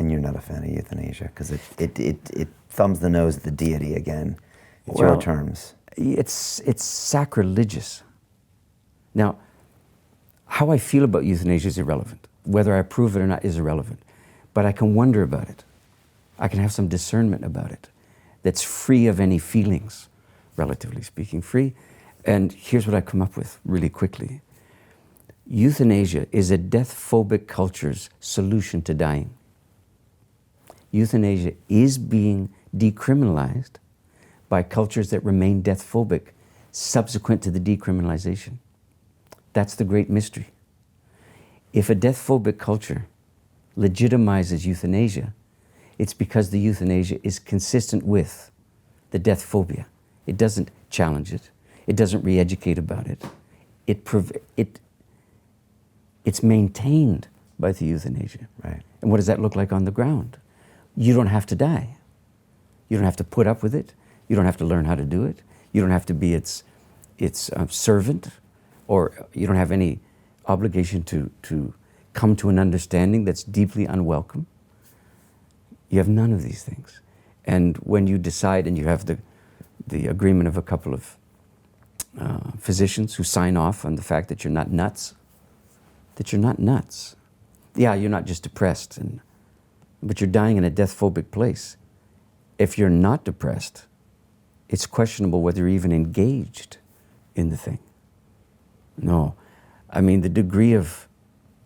And you're not a fan of euthanasia because it thumbs the nose at the deity again. It's your terms. It's sacrilegious. Now, how I feel about euthanasia is irrelevant. Whether I approve it or not is irrelevant. But I can wonder about it. I can have some discernment about it that's free of any feelings, relatively speaking, free. And here's what I come up with really quickly. Euthanasia is a death-phobic culture's solution to dying. Euthanasia is being decriminalized by cultures that remain death-phobic subsequent to the decriminalization. That's the great mystery. If a death-phobic culture legitimizes euthanasia, it's because the euthanasia is consistent with the death-phobia. It doesn't challenge it. It doesn't re-educate about it. It's maintained by the euthanasia. Right. And what does that look like on the ground? You don't have to die. You don't have to put up with it. You don't have to learn how to do it. You don't have to be its servant, or you don't have any obligation to come to an understanding that's deeply unwelcome. You have none of these things. And when you decide, and you have the agreement of a couple of physicians who sign off on the fact that you're not nuts, Yeah, you're not just depressed, but you're dying in a death-phobic place. If you're not depressed, it's questionable whether you're even engaged in the thing. No. I mean, the degree of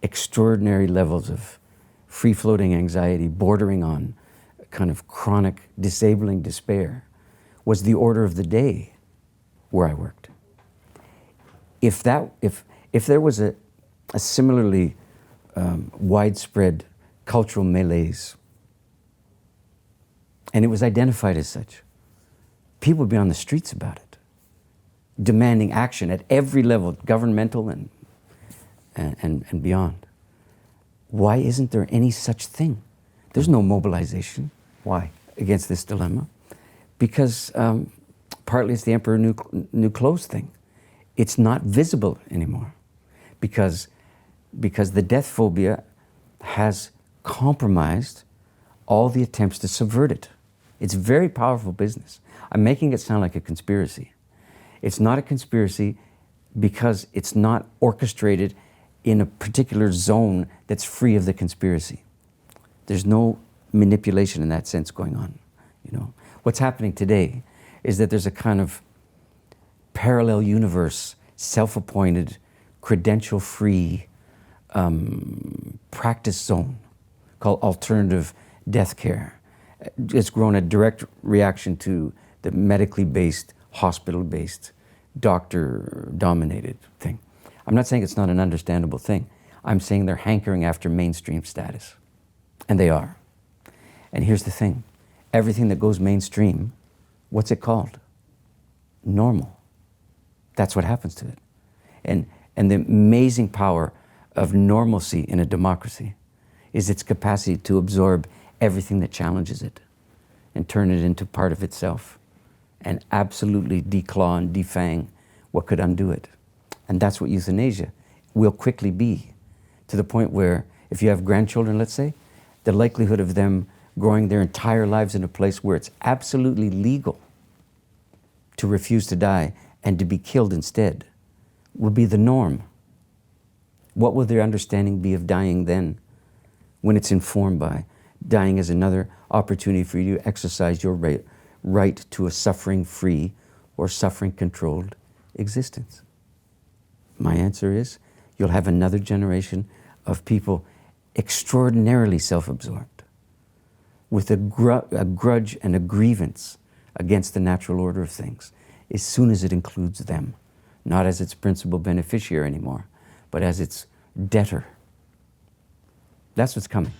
extraordinary levels of free-floating anxiety bordering on kind of chronic, disabling despair was the order of the day where I worked. If there was a similarly widespread cultural malaise, and it was identified as such, people would be on the streets about it, demanding action at every level, governmental and beyond. Why isn't there any such thing? There's no mobilization. Why? Against this dilemma. Because partly it's the emperor new clothes thing. It's not visible anymore. Because the death phobia has compromised all the attempts to subvert it. It's very powerful business. I'm making it sound like a conspiracy. It's not a conspiracy because it's not orchestrated in a particular zone that's free of the conspiracy. There's no manipulation in that sense going on. You know, what's happening today is that there's a kind of parallel universe, self-appointed, credential-free practice zone called alternative death care. It's grown a direct reaction to the medically based, hospital-based, doctor-dominated thing. I'm not saying it's not an understandable thing. I'm saying they're hankering after mainstream status. And they are. And here's the thing. Everything that goes mainstream, what's it called? Normal. That's what happens to it. And the amazing power of normalcy in a democracy is its capacity to absorb everything that challenges it and turn it into part of itself and absolutely declaw and defang what could undo it. And that's what euthanasia will quickly be, to the point where if you have grandchildren, let's say, the likelihood of them growing their entire lives in a place where it's absolutely legal to refuse to die and to be killed instead will be the norm. What will their understanding be of dying then, when it's informed by dying as another opportunity for you to exercise your right to a suffering-free or suffering-controlled existence? My answer is, you'll have another generation of people extraordinarily self-absorbed, with a grudge and a grievance against the natural order of things, as soon as it includes them, not as its principal beneficiary anymore, but as its debtor. That's what's coming.